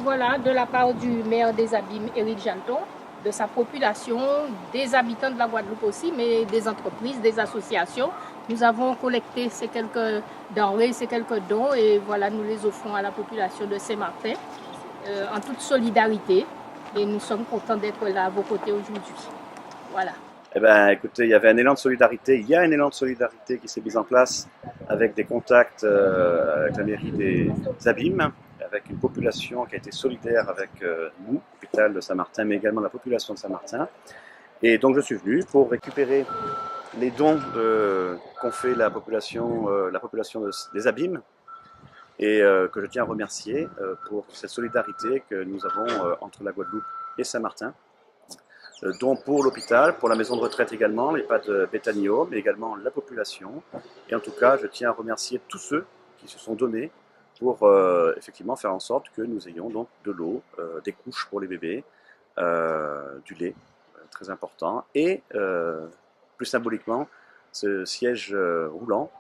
voilà, de la part du maire des Abîmes, Éric Jalton, de sa population, des habitants de la Guadeloupe aussi, mais des entreprises, des associations. Nous avons collecté ces quelques denrées, ces quelques dons, et voilà, nous les offrons à la population de Saint-Martin en toute solidarité. Et nous sommes contents d'être là à vos côtés aujourd'hui. Voilà. Eh ben, écoutez, il y avait un élan de solidarité, il y a un élan de solidarité qui s'est mis en place avec des contacts avec la mairie des Abîmes, avec une population qui a été solidaire avec nous, l'hôpital de Saint-Martin, mais également la population de Saint-Martin. Et donc je suis venu pour récupérer les dons qu'ont fait la population des Abîmes et que je tiens à remercier pour cette solidarité que nous avons entre la Guadeloupe et Saint-Martin. Dont pour l'hôpital, pour la maison de retraite également, l'EHPAD Bétanio, mais également la population. Et en tout cas, je tiens à remercier tous ceux qui se sont donnés pour effectivement faire en sorte que nous ayons donc de l'eau, des couches pour les bébés, du lait, très important, et plus symboliquement, ce siège roulant.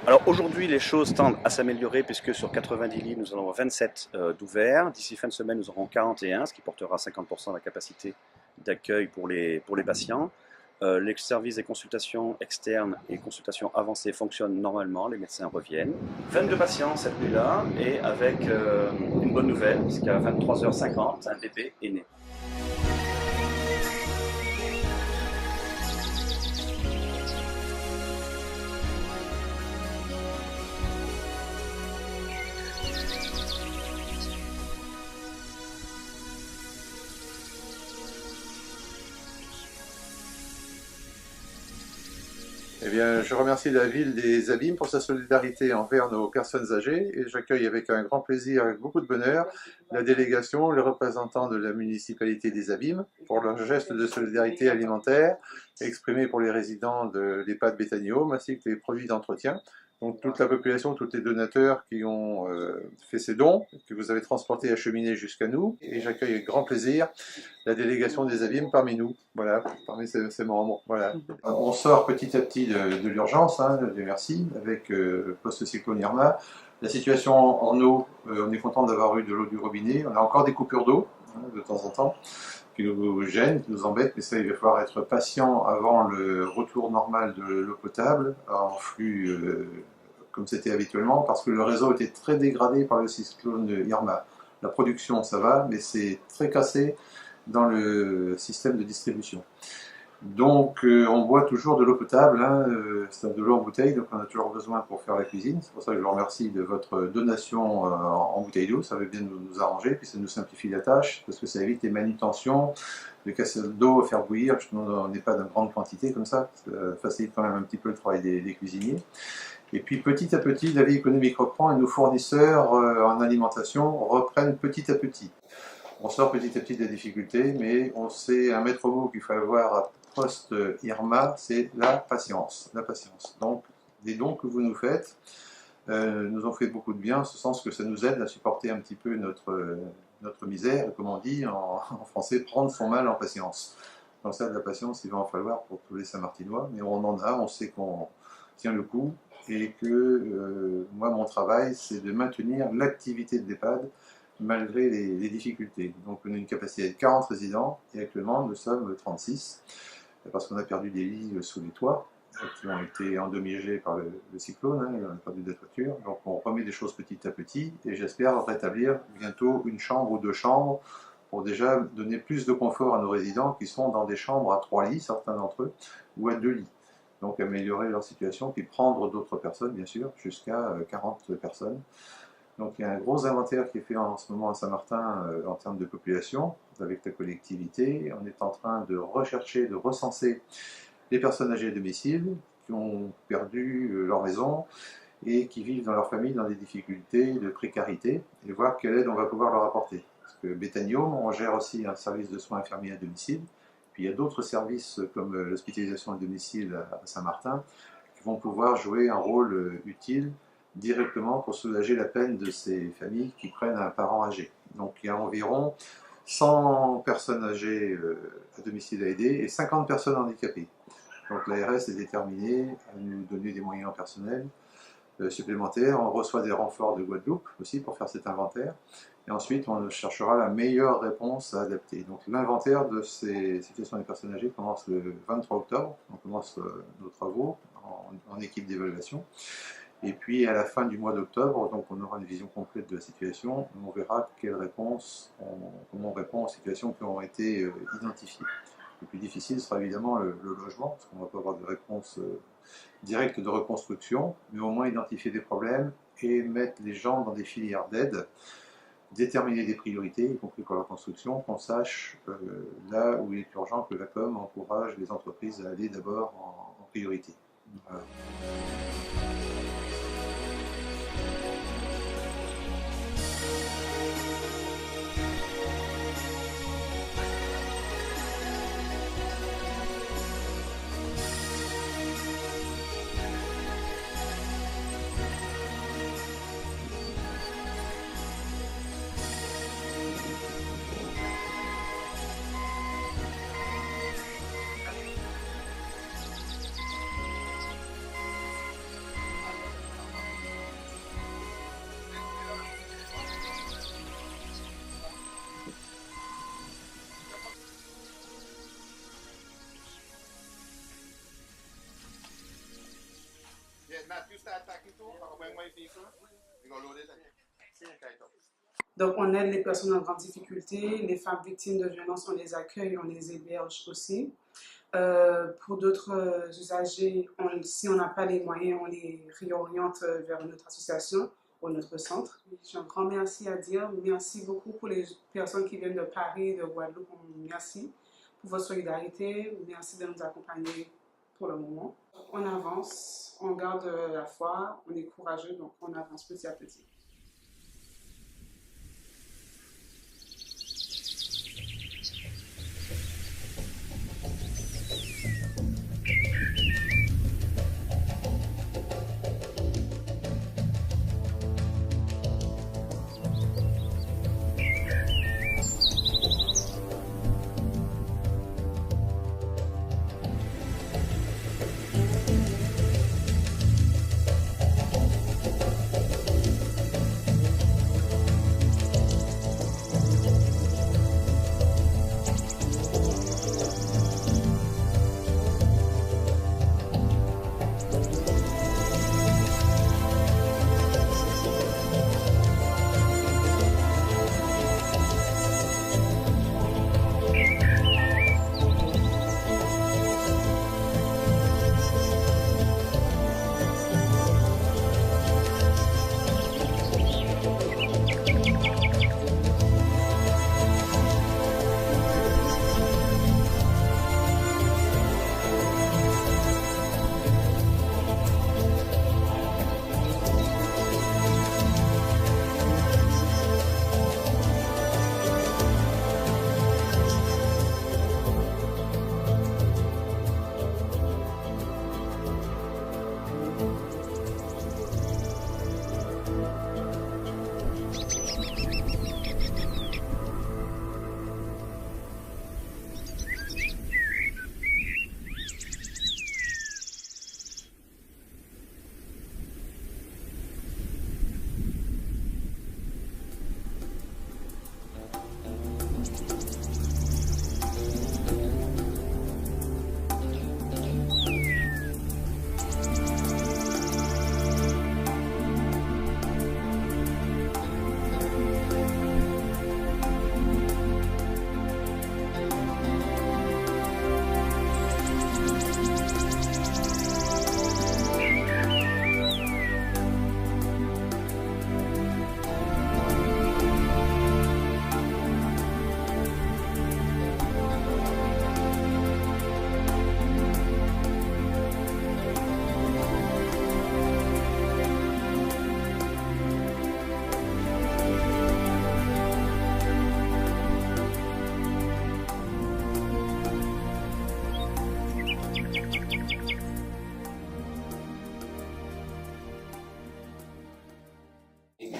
Alors aujourd'hui, les choses tendent à s'améliorer puisque sur 90 lits, nous en avons 27 d'ouverts. D'ici fin de semaine, nous aurons 41, ce qui portera 50% de la capacité d'accueil pour les patients. Les services des consultations externes et consultations avancées fonctionnent normalement, les médecins reviennent. 22 patients cette nuit-là et avec une bonne nouvelle, puisqu'à 23h50, un bébé est né. Eh bien, je remercie la ville des Abîmes pour sa solidarité envers nos personnes âgées et j'accueille avec un grand plaisir, avec beaucoup de bonheur, la délégation, les représentants de la municipalité des Abîmes pour leur geste de solidarité alimentaire exprimé pour les résidents de l'EHPAD Bétanio ainsi que les produits d'entretien. Donc toute la population, tous les donateurs qui ont fait ces dons, que vous avez transportés et acheminés jusqu'à nous. Et j'accueille avec grand plaisir la délégation des Abîmes parmi nous, voilà, parmi ces membres. Voilà. On sort petit à petit de l'urgence, hein, Dieu merci, avec post-cyclone Irma. La situation en eau, on est content d'avoir eu de l'eau du robinet. On a encore des coupures d'eau, hein, de temps en temps, qui nous gênent, qui nous embêtent, mais ça, il va falloir être patient avant le retour normal de l'eau potable en flux comme c'était habituellement, parce que le réseau était très dégradé par le cyclone Irma. La production, ça va, mais c'est très cassé dans le système de distribution. Donc on boit toujours de l'eau potable, hein, c'est de l'eau en bouteille, donc on a toujours besoin pour faire la cuisine. C'est pour ça que je vous remercie de votre donation en bouteille d'eau, ça va bien nous arranger, puis ça nous simplifie la tâche, parce que ça évite les manutentions, de casser d'eau, faire bouillir, on n'est pas d'une grande quantité comme ça facilite quand même un petit peu le travail des cuisiniers. Et puis petit à petit, la vie économique reprend et nos fournisseurs en alimentation reprennent petit à petit. On sort petit à petit des difficultés, mais on sait un maître mot qu'il faut avoir post-Irma, c'est la patience. La patience. Donc, les dons que vous nous faites nous ont fait beaucoup de bien, en ce sens que ça nous aide à supporter un petit peu notre misère, et comme on dit en français, prendre son mal en patience. Donc ça, de la patience, il va en falloir pour tous les Saint-Martinois, mais on en a, on sait qu'on tient le coup, et que moi, mon travail, c'est de maintenir l'activité de l'EHPAD, malgré les difficultés. Donc on a une capacité de 40 résidents et actuellement nous sommes 36 parce qu'on a perdu des lits sous les toits qui ont été endommagés par le cyclone, hein, on a perdu des toitures. Donc on remet des choses petit à petit et j'espère rétablir bientôt une chambre ou deux chambres pour déjà donner plus de confort à nos résidents qui sont dans des chambres à 3 lits, certains d'entre eux, ou à 2 lits. Donc améliorer leur situation, puis prendre d'autres personnes, bien sûr, jusqu'à 40 personnes. Donc il y a un gros inventaire qui est fait en ce moment à Saint-Martin en termes de population, avec la collectivité. On est en train de rechercher, de recenser les personnes âgées à domicile qui ont perdu leur maison et qui vivent dans leur famille dans des difficultés de précarité, et voir quelle aide on va pouvoir leur apporter. Parce que Bétanio, on gère aussi un service de soins infirmiers à domicile, puis il y a d'autres services comme l'hospitalisation à domicile à Saint-Martin qui vont pouvoir jouer un rôle utile directement pour soulager la peine de ces familles qui prennent un parent âgé. Donc il y a environ 100 personnes âgées à domicile à aider et 50 personnes handicapées. Donc l'ARS est déterminée à nous donner des moyens personnels supplémentaires. On reçoit des renforts de Guadeloupe aussi pour faire cet inventaire. Et ensuite, on cherchera la meilleure réponse à adapter. Donc l'inventaire de ces situations des personnes âgées commence le 23 octobre. On commence nos travaux en équipe d'évaluation. Et puis à la fin du mois d'octobre, donc on aura une vision complète de la situation. On verra comment on répond aux situations qui ont été identifiées. Le plus difficile sera évidemment le logement, parce qu'on ne va pas avoir de réponse directe de reconstruction, mais au moins identifier des problèmes et mettre les gens dans des filières d'aide, déterminer des priorités, y compris pour la construction, qu'on sache là où il est urgent que la com encourage les entreprises à aller d'abord en priorité. Voilà. Donc, on aide les personnes en grande difficulté, les femmes victimes de violences, on les accueille, on les héberge aussi. Pour d'autres usagers, si on n'a pas les moyens, on les réoriente vers notre association ou notre centre. J'ai un grand merci à dire. Merci beaucoup pour les personnes qui viennent de Paris, de Guadeloupe. Merci pour votre solidarité. Merci de nous accompagner pour le moment. On avance, on garde la foi, on est courageux, donc on avance petit à petit.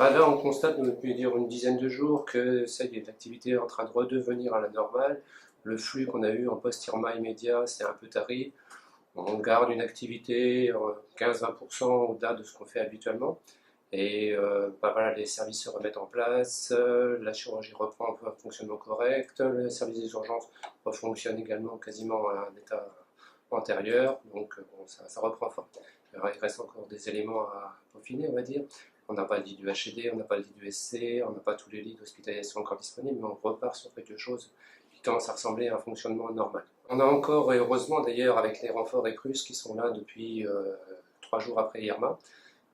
Là, on constate depuis une dizaine de jours que ça y est, l'activité est en train de redevenir à la normale. Le flux qu'on a eu en post-Irma immédiat, c'est un peu tari. On garde une activité 15-20% au-delà de ce qu'on fait habituellement. Et voilà, les services se remettent en place, la chirurgie reprend un fonctionnement correct, le service des urgences refonctionne également quasiment à un état antérieur, donc bon, ça reprend forme. Il reste encore des éléments à peaufiner, on va dire. On n'a pas le lit du HED, on n'a pas le lit du SC, on n'a pas tous les lits d'hospitalisation encore disponibles, mais on repart sur quelque chose qui commence à ressembler à un fonctionnement normal. On a encore, et heureusement d'ailleurs, avec les renforts ECRUS qui sont là depuis 3 jours après Irma,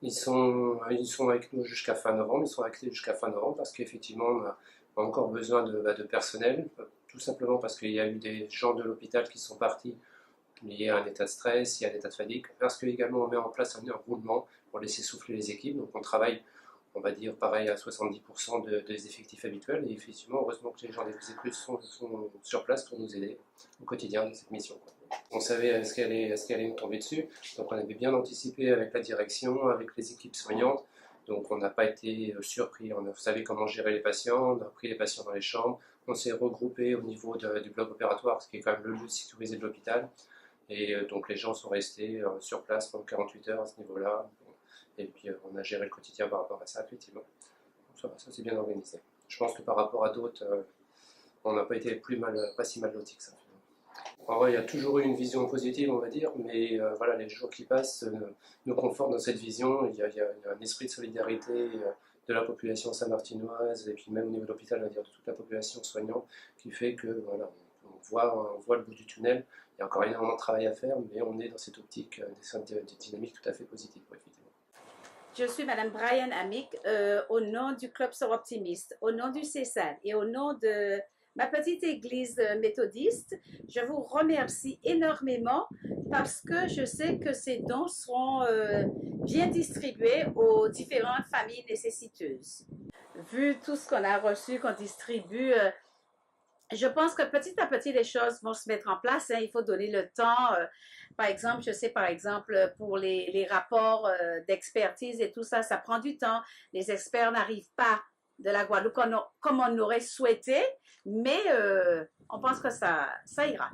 ils sont avec nous jusqu'à fin novembre, ils sont actifs jusqu'à fin novembre parce qu'effectivement on a encore besoin de personnel, tout simplement parce qu'il y a eu des gens de l'hôpital qui sont partis liés à un état de stress, il y a un état de fatigue, parce que également on met en place un roulement pour laisser souffler les équipes, donc on travaille, on va dire pareil à 70% des effectifs habituels, et effectivement heureusement que les gens des ECRUS sont sur place pour nous aider au quotidien dans cette mission. On savait ce qu'elle allait nous tomber dessus, donc on avait bien anticipé avec la direction, avec les équipes soignantes, donc on n'a pas été surpris, on savait comment gérer les patients, on a pris les patients dans les chambres, on s'est regroupé au niveau du bloc opératoire, ce qui est quand même le lieu sécurisé de l'hôpital, et donc les gens sont restés sur place pendant 48 heures à ce niveau-là, et puis on a géré le quotidien par rapport à ça, effectivement. Ça c'est bien organisé. Je pense que par rapport à d'autres, on n'a pas été pas si mal lotis que ça. En vrai, il y a toujours eu une vision positive, on va dire, mais voilà, les jours qui passent nous confortent dans cette vision. Il y a un esprit de solidarité de la population saint-martinoise et puis même au niveau de l'hôpital, on va dire de toute la population soignante, qui fait que voilà, on voit le bout du tunnel. Il y a encore énormément de travail à faire, mais on est dans cette optique des dynamiques tout à fait positives, effectivement. Je suis Madame Brian Amick, au nom du Club Sœurs Optimistes, au nom du CESAD et au nom de ma petite église méthodiste. Je vous remercie énormément parce que je sais que ces dons seront bien distribués aux différentes familles nécessiteuses. Vu tout ce qu'on a reçu, qu'on distribue, je pense que petit à petit, les choses vont se mettre en place. Hein. Il faut donner le temps. Par exemple, je sais, par exemple, pour les rapports d'expertise et tout ça, ça prend du temps. Les experts n'arrivent pas de la Guadeloupe comme on aurait souhaité, mais on pense que ça ira.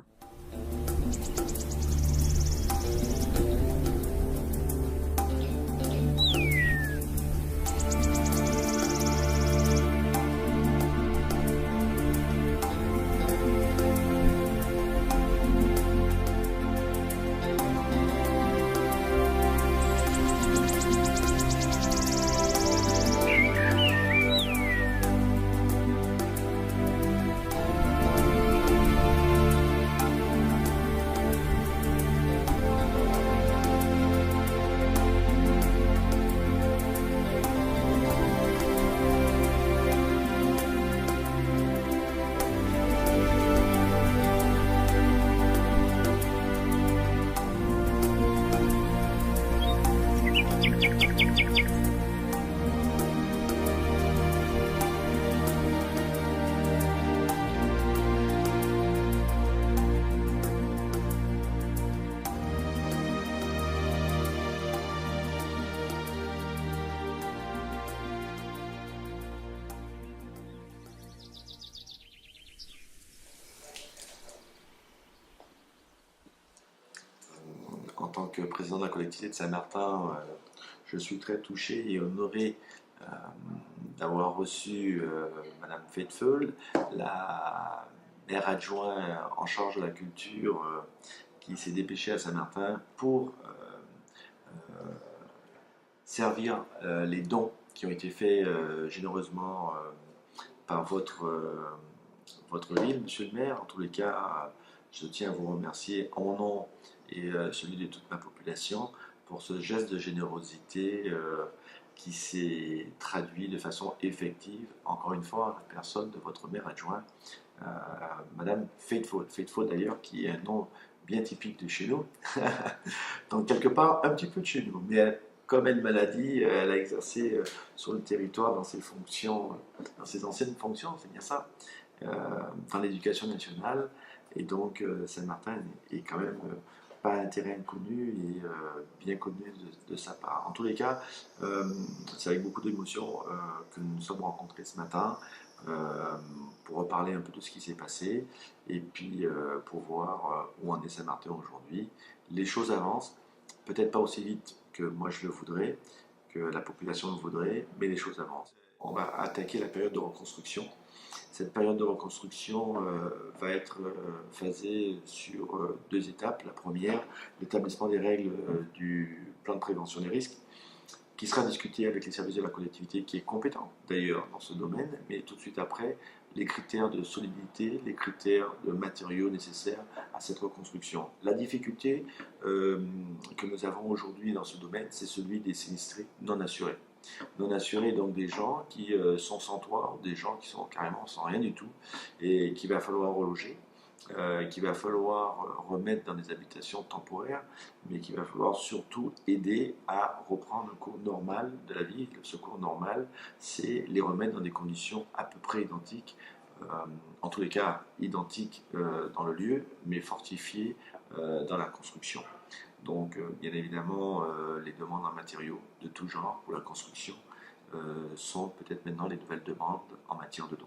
En tant que président de la collectivité de Saint-Martin, je suis très touché et honoré d'avoir reçu Madame Faithfull, la maire adjointe en charge de la culture qui s'est dépêchée à Saint-Martin pour servir les dons qui ont été faits généreusement par votre ville, Monsieur le maire. En tous les cas, je tiens à vous remercier en mon nom et celui de toute ma population pour ce geste de générosité qui s'est traduit de façon effective, encore une fois, à la personne de votre maire adjoint, Madame Faithfull. Faithfull d'ailleurs, qui est un nom bien typique de chez nous, donc quelque part un petit peu de chez nous, mais comme elle me l'a dit, elle a exercé sur le territoire dans ses fonctions, dans ses anciennes fonctions, c'est bien ça, dans l'éducation nationale, et donc Saint-Martin est quand même pas un terrain inconnu et bien connu de sa part. En tous les cas, c'est avec beaucoup d'émotion que nous nous sommes rencontrés ce matin pour reparler un peu de ce qui s'est passé et puis pour voir où en est Saint-Martin aujourd'hui. Les choses avancent, peut-être pas aussi vite que moi je le voudrais, que la population le voudrait, mais les choses avancent. On va attaquer la période de reconstruction. Cette période de reconstruction va être phasée sur 2 étapes. La première, l'établissement des règles du plan de prévention des risques, qui sera discuté avec les services de la collectivité, qui est compétent d'ailleurs dans ce domaine, mais tout de suite après, les critères de solidité, les critères de matériaux nécessaires à cette reconstruction. La difficulté que nous avons aujourd'hui dans ce domaine, c'est celui des sinistrés non assurés. Non assurés, donc des gens qui sont sans toit, des gens qui sont carrément sans rien du tout, et qu'il va falloir reloger. Qu'il va falloir remettre dans des habitations temporaires, mais qu'il va falloir surtout aider à reprendre le cours normal de la vie. Ce cours normal, c'est les remettre dans des conditions à peu près identiques, en tous les cas identiques dans le lieu, mais fortifiées dans la construction. Donc, bien évidemment, les demandes en matériaux de tout genre pour la construction sont peut-être maintenant les nouvelles demandes en matière de dons.